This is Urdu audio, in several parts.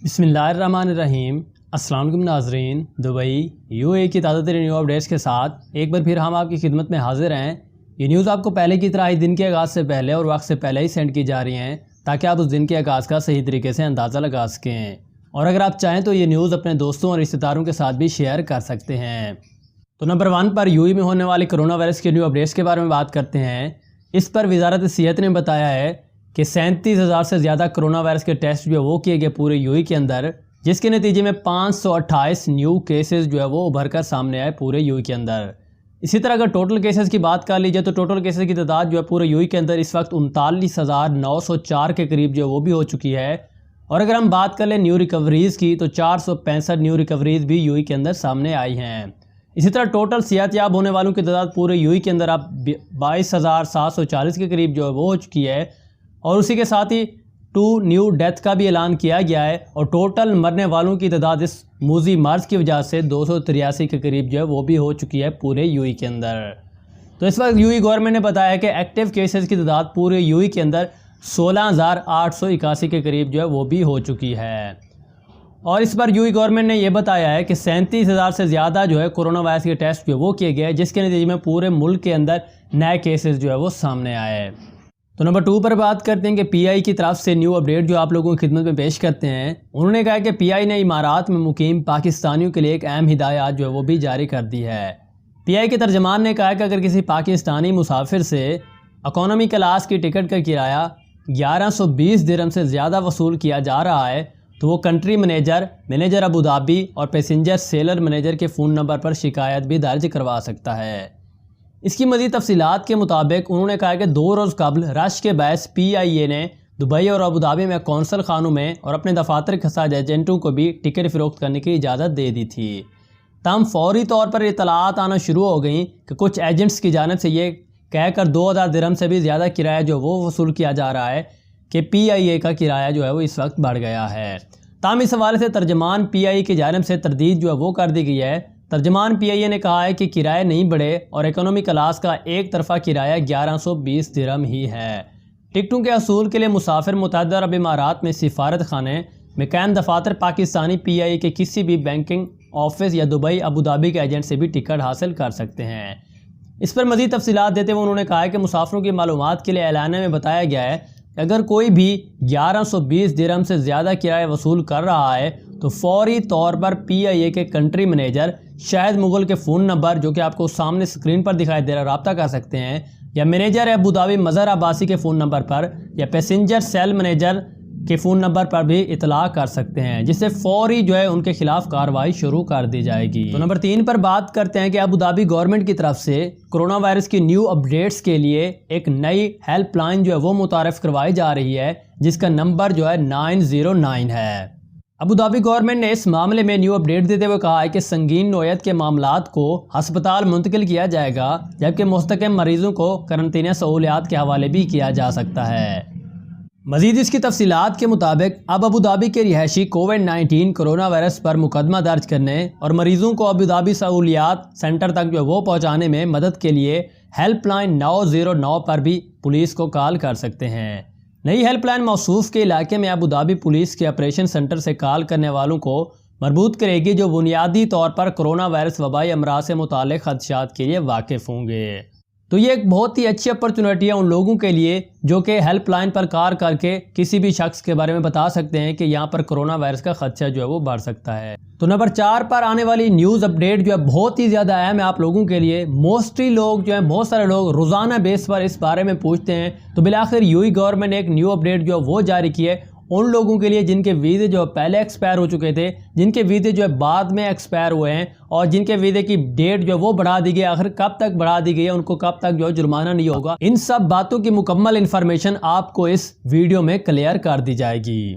بسم اللہ الرحمن الرحیم۔ السلام علیکم ناظرین، دبئی UAE کی تازہ ترین نیو اپڈیٹس کے ساتھ ایک بار پھر ہم آپ کی خدمت میں حاضر ہیں۔ یہ نیوز آپ کو پہلے کی طرح ہی دن کے آغاز سے پہلے اور وقت سے پہلے ہی سینڈ کی جا رہی ہیں تاکہ آپ اس دن کے آغاز کا صحیح طریقے سے اندازہ لگا سکیں، اور اگر آپ چاہیں تو یہ نیوز اپنے دوستوں اور رشتہ داروں کے ساتھ بھی شیئر کر سکتے ہیں۔ تو نمبر 1 پر UAE میں ہونے والی کرونا وائرس کے نیو اپڈیٹس کے بارے میں بات کرتے ہیں۔ اس پر وزارت صحت نے بتایا ہے کہ 37,000 سے زیادہ کرونا وائرس کے ٹیسٹ جو ہے وہ کیے گئے پورے UAE کے اندر، جس کے نتیجے میں 528 نیو کیسز جو ہے وہ ابھر کر سامنے آئے پورے UAE کے اندر۔ اسی طرح اگر ٹوٹل کیسز کی بات کر لیجئے تو ٹوٹل کیسز کی تعداد جو ہے پورے UAE کے اندر اس وقت 39,904 کے قریب جو ہے وہ بھی ہو چکی ہے، اور اگر ہم بات کر لیں نیو ریکوریز کی تو 465 نیو ریکوریز بھی UAE کے اندر سامنے آئی ہیں۔ اسی طرح ٹوٹل صحت یاب ہونے والوں کی تعداد پورے UAE کے اندر اب 22,740 کے قریب جو ہے وہ ہو چکی ہے، اور اسی کے ساتھ ہی 2 نیو ڈیتھ کا بھی اعلان کیا گیا ہے، اور ٹوٹل مرنے والوں کی تعداد اس موذی مرض کی وجہ سے 283 کے قریب جو ہے وہ بھی ہو چکی ہے پورے UAE کے اندر۔ تو اس وقت UAE گورنمنٹ نے بتایا ہے کہ ایکٹیو کیسز کی تعداد پورے UAE کے اندر 16,881 کے قریب جو ہے وہ بھی ہو چکی ہے، اور اس پر UAE گورنمنٹ نے یہ بتایا ہے کہ 37,000 سے زیادہ جو ہے کرونا وائرس کے ٹیسٹ جو وہ کیے گئے، جس کے نتیجے میں پورے ملک کے اندر نئے کیسز جو ہے وہ سامنے آئے۔ تو نمبر 2 پر بات کرتے ہیں کہ PI کی طرف سے نیو اپڈیٹ جو آپ لوگوں کی خدمت میں پیش کرتے ہیں۔ انہوں نے کہا کہ PI نے امارات میں مقیم پاکستانیوں کے لیے ایک اہم ہدایات جو ہے وہ بھی جاری کر دی ہے۔ PI کے ترجمان نے کہا کہ اگر کسی پاکستانی مسافر سے اکانومی کلاس کی ٹکٹ کا کرایہ 1120 درہم سے زیادہ وصول کیا جا رہا ہے تو وہ کنٹری منیجر ابوظہبی اور پیسنجر سیلر منیجر کے فون نمبر پر شکایت بھی درج کروا سکتا ہے۔ اس کی مزید تفصیلات کے مطابق انہوں نے کہا کہ 2 روز قبل رش کے باعث PIA نے دبئی اور ابوظہبی میں قونصل خانوں میں اور اپنے دفاتر کے ساتھ ایجنٹوں کو بھی ٹکٹ فروخت کرنے کی اجازت دے دی تھی۔ تاہم فوری طور پر اطلاعات آنا شروع ہو گئیں کہ کچھ ایجنٹس کی جانب سے یہ کہہ کر 2,000 درہم سے بھی زیادہ کرایہ جو وہ وصول کیا جا رہا ہے کہ PIA کا کرایہ جو ہے وہ اس وقت بڑھ گیا ہے۔ تاہم اس حوالے سے ترجمان PIA کی جانب سے تردید جو ہے وہ کر دی گئی ہے۔ ترجمان PIA نے کہا ہے کہ کرایہ نہیں بڑھے اور اکانومی کلاس کا ایک طرفہ کرایہ 1120 درہم ہی ہے۔ ٹکٹوں کے حصول کے لیے مسافر متحدہ عرب امارات میں سفارت خانے میں قائم دفاتر پاکستانی PIA کے کسی بھی بینکنگ آفس یا دبئی ابوظہبی کے ایجنٹ سے بھی ٹکٹ حاصل کر سکتے ہیں۔ اس پر مزید تفصیلات دیتے ہوئے انہوں نے کہا ہے کہ مسافروں کی معلومات کے لیے اعلانے میں بتایا گیا ہے کہ اگر کوئی بھی 1120 درہم سے زیادہ کرایہ وصول کر رہا ہے تو فوری طور پر PIA کے کنٹری منیجر شاہد مغل کے فون نمبر جو کہ آپ کو سامنے سکرین پر دکھائی دے رہا رابطہ کر سکتے ہیں، یا منیجر ابوظہبی مظہر عباسی کے فون نمبر پر، یا پیسنجر سیل منیجر کے فون نمبر پر بھی اطلاع کر سکتے ہیں، جس سے فوری جو ہے ان کے خلاف کارروائی شروع کر دی جائے گی۔ تو نمبر 3 پر بات کرتے ہیں کہ ابوظہبی گورنمنٹ کی طرف سے کرونا وائرس کی نیو اپڈیٹس کے لیے ایک نئی ہیلپ لائن جو ہے وہ متعارف کروائی جا رہی ہے، جس کا نمبر جو ہے 909 ہے۔ ابوظہبی گورنمنٹ نے اس معاملے میں نیو اپڈیٹ دیتے ہوئے کہا ہے کہ سنگین نوعیت کے معاملات کو ہسپتال منتقل کیا جائے گا، جبکہ مستحکم مریضوں کو قرنطینہ سہولیات کے حوالے بھی کیا جا سکتا ہے۔ مزید اس کی تفصیلات کے مطابق اب ابوظہبی کے رہائشی کووڈ-19 کرونا وائرس پر مقدمہ درج کرنے اور مریضوں کو ابوظہبی سہولیات سینٹر تک جو وہ پہنچانے میں مدد کے لیے ہیلپ لائن 909 پر بھی پولیس کو کال کر سکتے ہیں۔ نئی ہیلپ لائن موصوف کے علاقے میں ابوظہبی پولیس کے آپریشن سینٹر سے کال کرنے والوں کو مربوط کرے گی، جو بنیادی طور پر کرونا وائرس وبائی امراض سے متعلق خدشات کے لیے واقف ہوں گے۔ تو یہ ایک بہت ہی اچھی اپرچونٹی ہے ان لوگوں کے لیے جو کہ ہیلپ لائن پر کار کر کے کسی بھی شخص کے بارے میں بتا سکتے ہیں کہ یہاں پر کرونا وائرس کا خدشہ جو ہے وہ بڑھ سکتا ہے۔ تو نمبر 4 پر آنے والی نیوز اپڈیٹ جو ہے بہت ہی زیادہ اہم ہے آپ لوگوں کے لیے۔ موسٹلی لوگ جو ہیں، بہت سارے لوگ روزانہ بیس پر اس بارے میں پوچھتے ہیں، تو بالآخر UAE گورنمنٹ نے ایک نیو اپڈیٹ جو ہے وہ جاری کی ہے ان لوگوں کے لیے جن کے ویزے جو پہلے ایکسپائر ہو چکے تھے، جن کے ویزے جو ہے بعد میں ایکسپائر ہوئے ہیں، اور جن کے ویزے کی ڈیٹ جو ہے وہ بڑھا دی گئی، آخر کب تک بڑھا دی گئی ہے، ان کو کب تک جو ہے جرمانہ نہیں ہوگا، ان سب باتوں کی مکمل انفارمیشن آپ کو اس ویڈیو میں کلیئر کر دی جائے گی۔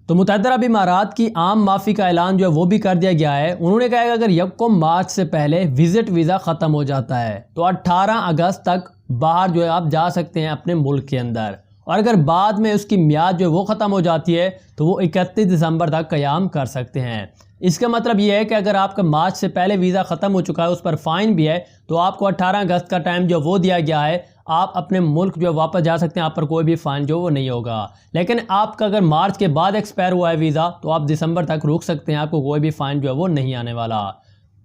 تو متحدہ عرب امارات کی عام معافی کا اعلان جو ہے وہ بھی کر دیا گیا ہے۔ انہوں نے کہا کہ اگر 1 مارچ سے پہلے وزٹ ویزا ختم ہو جاتا ہے تو 18 اگست تک باہر جو ہے آپ جا سکتے ہیں اپنے ملک کے اندر، اور اگر بعد میں اس کی میعاد جو وہ ختم ہو جاتی ہے تو وہ 31 دسمبر تک قیام کر سکتے ہیں۔ اس کا مطلب یہ ہے کہ اگر آپ کا مارچ سے پہلے ویزا ختم ہو چکا ہے، اس پر فائن بھی ہے، تو آپ کو 18 اگست کا ٹائم جو وہ دیا گیا ہے، آپ اپنے ملک جو ہے واپس جا سکتے ہیں، آپ پر کوئی بھی فائن جو وہ نہیں ہوگا۔ لیکن آپ کا اگر مارچ کے بعد ایکسپائر ہوا ہے ویزا تو آپ دسمبر تک روک سکتے ہیں، آپ کو کوئی بھی فائن جو ہے وہ نہیں آنے والا۔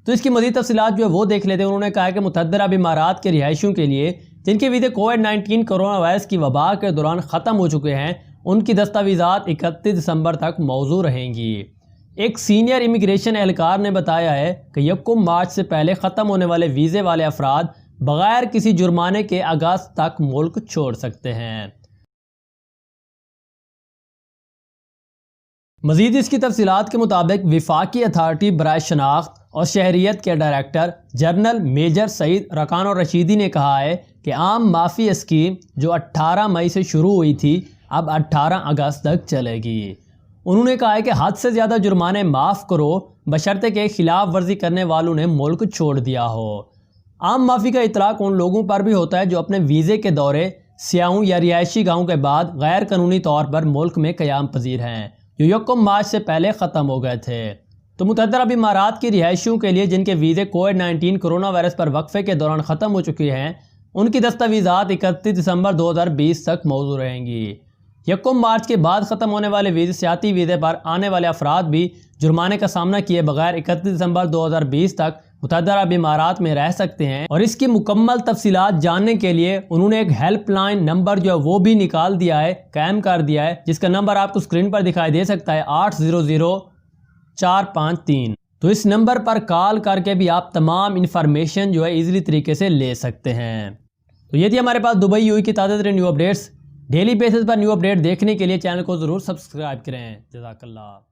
تو اس کی مزید تفصیلات جو ہے وہ دیکھ لیتے ہیں۔ انہوں نے کہا کہ متحدہ عرب امارات کے رہائشیوں کے لیے جن کے ویزے کووڈ-19 کرونا وائرس کی وبا کے دوران ختم ہو چکے ہیں، ان کی دستاویزات 31 دسمبر تک موزوں رہیں گی۔ ایک سینئر امیگریشن اہلکار نے بتایا ہے کہ 1 مارچ سے پہلے ختم ہونے والے ویزے والے افراد بغیر کسی جرمانے کے اگست تک ملک چھوڑ سکتے ہیں۔ مزید اس کی تفصیلات کے مطابق وفاقی اتھارٹی برائے شناخت اور شہریت کے ڈائریکٹر جنرل میجر سعید رکان الرشیدی نے کہا ہے کہ عام معافی اسکیم جو 18 مئی سے شروع ہوئی تھی اب 18 اگست تک چلے گی۔ انہوں نے کہا ہے کہ حد سے زیادہ جرمانے معاف کرو بشرطے کہ خلاف ورزی کرنے والوں نے ملک چھوڑ دیا ہو۔ عام معافی کا اطلاق ان لوگوں پر بھی ہوتا ہے جو اپنے ویزے کے دورے سیاحوں یا رہائشی گاہوں کے بعد غیر قانونی طور پر ملک میں قیام پذیر ہیں، جو 1 مارچ سے پہلے ختم ہو گئے تھے۔ تو متحدہ عرب امارات کی رہائشیوں کے لیے جن کے ویزے کووڈ-19 کرونا وائرس پر وقفے کے دوران ختم ہو چکے ہیں، ان کی دستاویزات 31 دسمبر 2020 تک موزوں رہیں گی۔ 1 مارچ کے بعد ختم ہونے والے ویزے سیاحتی ویزے پر آنے والے افراد بھی جرمانے کا سامنا کیے بغیر 31 دسمبر 2020 تک متحدہ عرب امارات میں رہ سکتے ہیں۔ اور اس کی مکمل تفصیلات جاننے کے لیے انہوں نے ایک ہیلپ لائن نمبر جو ہے وہ بھی نکال دیا ہے، قائم کر دیا ہے، جس کا نمبر آپ کو اسکرین پر دکھائی دے سکتا ہے 800-453۔ تو اس نمبر پر کال کر کے بھی آپ تمام انفارمیشن جو ہے ایزیلی طریقے سے لے سکتے ہیں۔ تو یہ تھی ہمارے پاس دبئی یو اے کی تازہ ترین نیو اپڈیٹس۔ ڈیلی بیسس پر نیو اپڈیٹ دیکھنے کے لیے چینل کو ضرور سبسکرائب کریں۔ جزاک اللہ۔